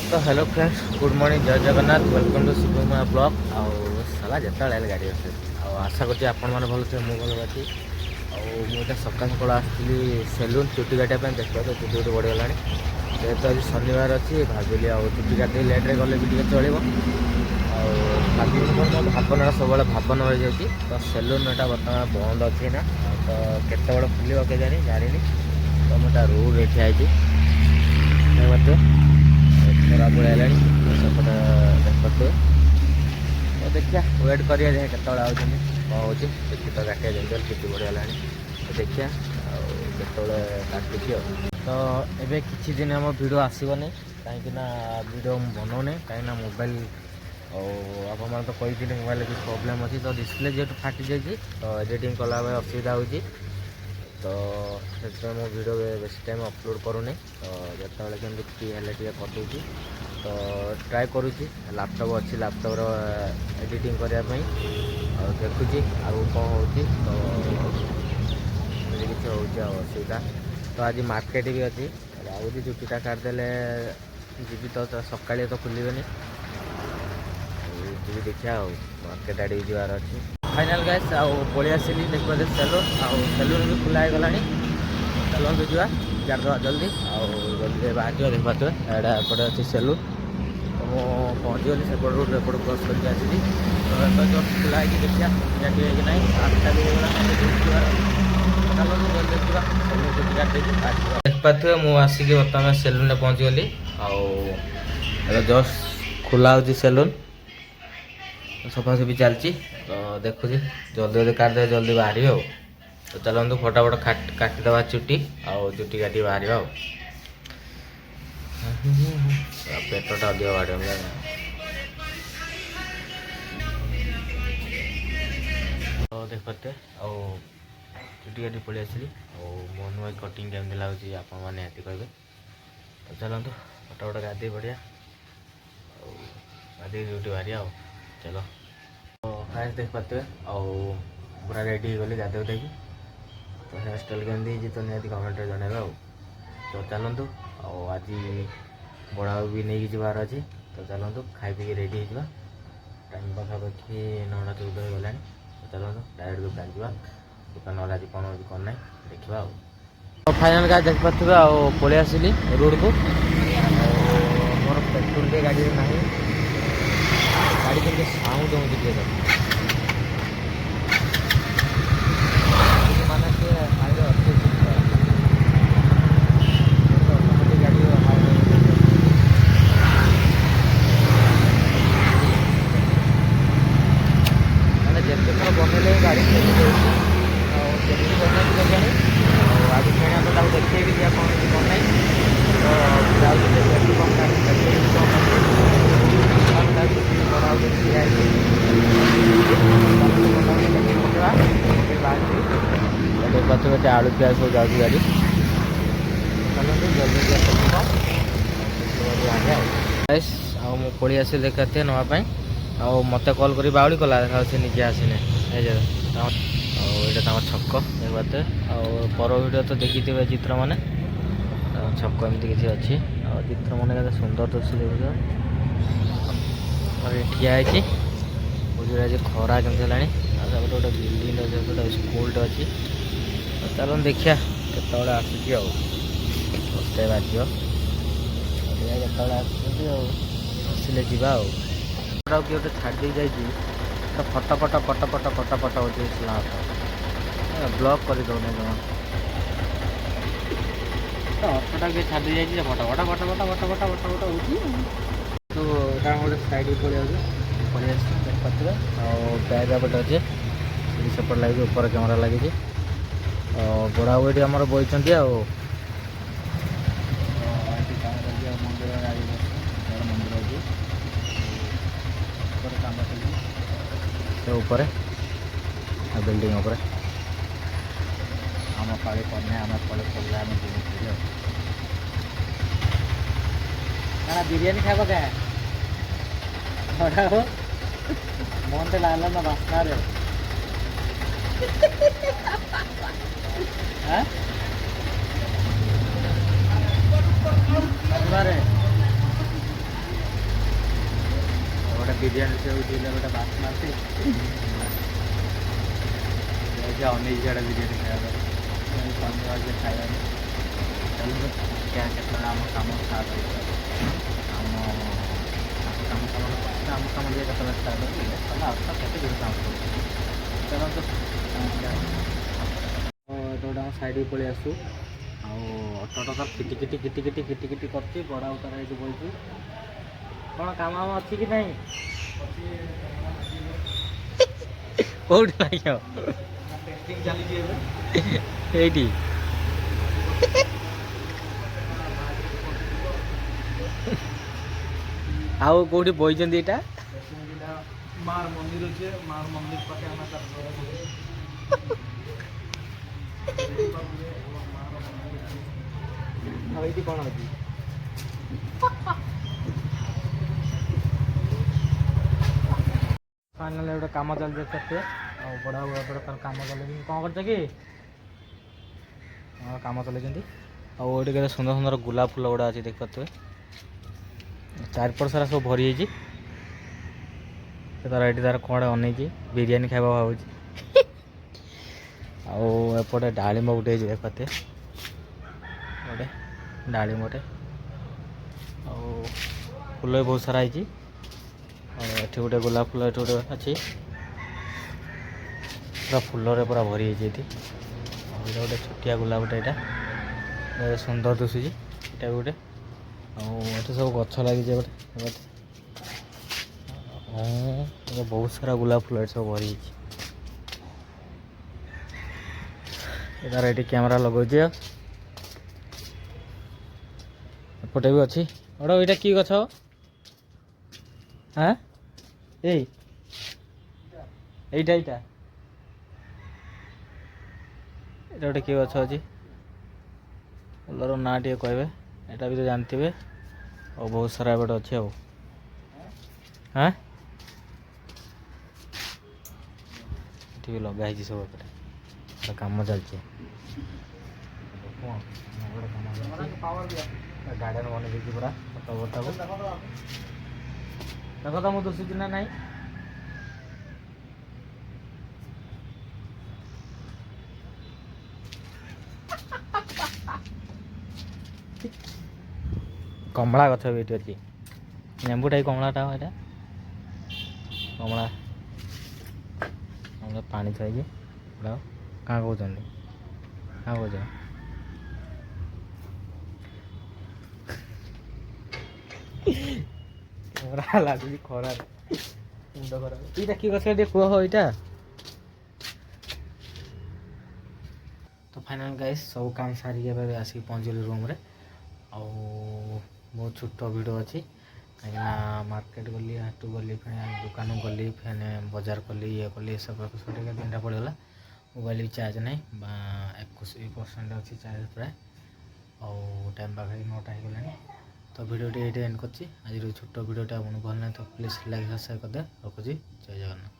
तो hello friends good morning जय Jagannath welcome to Shivkumar blog आउ साला जिते गाड़ी आसे आशा करती आपण मैंने भल थे मुझे भल अच्छी मुझे सका सका आसती सेलून चुटी काटापी देखा तो चुटी गोटे बढ़ीगला जेहेतु आज शनिवार अच्छी भाविली चुटी काटे लेट्रे गले भी टे चलो मो भावना सब भावन हो जाए तो सेलूनटा बर्तमान बंद अच्छी ना तो केत बड़े खुल के जानी तो मुझे रोड ठिया मत खरा पड़ा सेपटे देखते तो देखिए वेट करिए केत कौन हो देखिए तो काटिया जल्दी छुट्टी बढ़िया तो देखिए आते काटुची तो ये किसी दिन आम भिड आसबनी कहीं भिड बनाऊने कहीं मोबाइल आप तो कही मोबाइल किसी प्रोब्लेम अच्छी तो डिस्प्ले जेहतु फाटी जाइए तो एडिटिंग कला असुविधा हो तो मो वीडियो बेसी टाइम अपलोड करूनी तो जिते केमती फ्री हेल्ले टे करदे तो ट्राए करुँची लैपटॉप अच्छी लैपटॉप एडिटिंग करने देखुची आगे कौन हो तो किसी हो असुविधा तो आज मार्केट भी अच्छी आउरी चुटीटा काटिदेले जी तो सका तो खुलबे जी देखिया मार्केट आड़े जबार अच्छी फाइनाल गाइस पलि आसली देखिए सेलून सेलून भी खुला हो गला चलते जा गाड़ीदे जल्दी जल्दी बाहर देखते एडा एपटे अच्छी सेलून तो मुझे पहुँचीगली सेपट रोड एपट क्रस करके आसली तो जस्ट खुला है देखिए कि ना 8टा भी होगा चलो जल्दी जा सेलून चुटी काट देख पाते मुझे आसिक बर्तमान सेलून पहुँचीगली जस्ट खुला हो सेलून सफासफी चलती तो देखुची जल्दी जल्दी काटदे जल्दी बाहर हो तो चलते फटाफट काटिदे चुटी चुटी काटी बाहर पेटटा अधिक बाढ़ तो देखते चुटी काटी पलि आसली मोहन भाई कटिंग केमती लगुच आपण मैंने निहाती कहे तो चलते फटाफट गाधे बढ़िया गाधे ड्यूटी बाहर चलो तो फ्रेंड्स देख पाते पूरा रेडी गली गाधे उठे तो हेयर स्टाइल केमती तो निहाती कमेंट जनइबा तो चलतु आज बड़ा भी नहीं जबार अच्छे तो चलतु खाई पी रेडी हो टाइम पाखापाखि 9टा 14 हो गला तो चलतु डायरेक्ट दुकान जावा दुकान वाला आज कौन हो कौन ना देखा तो फाइनाल गाड़ी देख पाते पलि आसली रोड को मोर पेट्रोल टे गाड़ी ना गाड़ी के साउंड हो माने हाईवे अच्छे गाड़ी मैंने जिते थोड़ा बनइले गाड़ी आज खेड़ा तो देखिए भी दिया कौन कौन ना तो देखते आलू प्याज सब जाऊँगी गाड़ी जल्दी मुझे पलि आस देखते नापी मत कल कर बाउली कला देखा से निजे आसने यहाँ छक देखते पर भिडियो तो देखी थे चित्र मैंने छक एमती किसी अच्छी चित्र मैंने सुंदर दृश्य देखो ठिया है बुझे आज खरा केमती है गोटे बिल्डिंग अच्छे गोटे स्कूलटे अच्छी चलो देखिया केत आसूसी दसटा बाज आसले जा किए गोटे छाड़ी जा फटाफट फटाफट फटाफट हो ब्लॉक कर दौने जमा अर्थटा किए छाड़ी जा फटाफट फटाफट फटाफट फटाफट हो गोटे साइड पड़े पड़े पाते बैग आपटे अच्छे सेपट लगे ऊपर कैमेरा लगी बड़ा ये आम बही मंदिर गाड़ी मंदिर अच्छी काम चलते बिल्डिंग आम पाली पड़ने आम पाले पड़े आम क्या बिरियानी खाब क्या मन तो लागला ना बास्ना रे ବିରିୟାନୀ ସେ ଉଠିଲେ ଗୋଟେ ବାସ୍ନା ଅଛି ଅନେଇଛି ସିଆଡ଼େ ବିରିୟାନୀ ଖାଇବା ପାଇଁ ଶନିବାର ଯେ ଖାଇବାନି କେତେବେଳେ ଆମ କାମ ଷ୍ଟାର୍ଟ ହେଇଯିବ ଆମ କାମ ଯେ କେତେବେଳେ ଷ୍ଟାର୍ଟ ହେଉଛି ତାହେଲେ ଆଉ ତ କେତେ ଜିନିଷ କାମ କରୁଛି ଚାଲନ୍ତୁ ଏତେ ଗୋଟେ ଆମ ସାଇଡ଼୍କୁ ପଳେଇ ଆସୁ ଆଉ ଅଟୋ ତ କିଟି କିଟି କରୁଛି ବଡ଼ ଉତାର ଏଇଠି ବଇଛୁ କ'ଣ କାମ ଅଛି କି ନାହିଁ କୋଉଠି ଲାଗିବ ଚାଲିଛି ଏବେ ଏଇଠି ଆଉ କୋଉଠି ବଇଛନ୍ତି ଏଇଟା ମାର ମନ୍ଦିର ଅଛି ମାର ମନ୍ଦିର ପାଖେ ଆମେ ଆଉ ଏଇଠି କ'ଣ ଅଛି ଫାଇନାଲି ଗୋଟେ କାମ ଚାଲିଛି କେତେ ଆଉ ବଡ଼ ବଡ଼ କାମ ଚଲେଇଛନ୍ତି କ'ଣ କରୁଛ କି ହଁ କାମ ଚଲେଇଛନ୍ତି ଆଉ ଏଇଠି କେତେ ସୁନ୍ଦର ସୁନ୍ଦର ଗୋଲାପ ଫୁଲ ଗୁଡ଼ା ଅଛି ଦେଖିପାରୁଥିବେ ଚାରିପଟ ସାରା ସବୁ ଭରି ହେଇଛି ତାର ଏଠି ତାର କ'ଣ ଅନେଇଛି ବିରିୟାନୀ ଖାଇବା ଭାବୁଛି ଆଉ ଏପଟେ ଡାଳିମ୍ବ ଗୋଟେ ହେଇଛି ଦେଖିପାରୁଥିବେ ଗୋଟେ ଡାଳିମ୍ବଟେ ଆଉ ଫୁଲ ବି ବହୁତ ସାରା ହେଇଛି ଆଉ ଏଠି ଗୋଟେ ଗୋଲାପ ଫୁଲ ଏଠି ଗୋଟେ ଅଛି ପୁରା ଫୁଲରେ ପୁରା ଭରି ହେଇଛି ଏଠି ଆଉ ଏଇଟା ଗୋଟେ ଛୋଟିଆ ଗୋଲାପଟେ ଏଇଟା ସୁନ୍ଦର ଦିଶୁଛି ଏଇଟା ଗୋଟେ ଆଉ ଏଠି ସବୁ ଗଛ ଲାଗିଛି ଗୋଟେ ବହୁତ ସାରା ଗୋଲାପ ଫୁଲ ଏଠି ସବୁ ଭରି ହେଇଛି ତାର ଏଠି କ୍ୟାମେରା ଲଗାଉଛି ଆଉ ଏପଟେ ବି ଅଛି ବଡ଼ ଏଇଟା କି ଗଛ ହଁ ଏଇଟା ଏଇଟା ଗୋଟେ କି ଗଛ ଅଛି ଫୁଲର ନାଁ ଟିକେ କହିବେ ଏଇଟା ବି ତ ଜାଣିଥିବେ ଆଉ ବହୁତ ସାରା ଏପଟେ ଅଛି ଆଉ ହଁ ଏଠି ବି ଲଗା ହେଇଛି ସବୁ ଏପଟେ ଗୋଟେ କାମ ଚାଲିଛି ଗାର୍ଡେନ ବନେଇ ଦେଇଛି ପୁରା ଫଟୋ ଦେଖ ତ ମୁଁ ଦୁଶୁଛି ନା ନାହିଁ କମଳା ଗଛ ବି ଏଠି ଅଛି ଲେମ୍ବୁଟା କମଳାଟା ଏଇଟା କମଳା ଆମର ପାଣି ଥାଇକି କାଁ କହୁଛନ୍ତି କାଁ କହୁଛ ଖରା ଲାଗୁଛି ଖରାରେ ମୁଣ୍ଡ ଖରାପ ଏଇଟା କି ଗଛ ଟିକେ କୁହ ଏଇଟା ତ ଫାଇନାଲ ଗାଇସ୍ ସବୁ କାମ ସାରିକି ଏବେ ଆସିକି ପହଞ୍ଚିଲି ରୁମ୍ରେ ଆଉ ବହୁତ ଛୋଟ ଭିଡ଼ିଓ ଅଛି କାହିଁକିନା ମାର୍କେଟ ଗଲି ହାଟକୁ ଗଲି ଫେଣି ଦୋକାନ ଗଲି ଫେଣି ବଜାର କଲି ଇଏ କଲି ଏସବୁ ଟିକେ ଦିନଟା ପଡ଼ିଗଲା ମୋବାଇଲ ବି ଚାର୍ଜ ନାହିଁ 21% ଅଛି ଚାର୍ଜ ପ୍ରାୟ ଆଉ ଟାଇମ୍ ପାଖରେ 9ଟା ହେଇଗଲାଣି ତ ଭିଡ଼ିଓଟି ଏଇଠି ଏଣ୍ଡ କରିଛି ଆଜିର ଛୋଟ ଭିଡ଼ିଓଟା ଆପଣଙ୍କୁ ଭଲ ନାହିଁ ତ ପ୍ଲିଜ୍ ଲାଇକ୍ ସବସ୍କ୍ରାଇବ୍ କରିଦେବେ ରଖୁଛି ଜୟ ଜଗନ୍ନାଥ।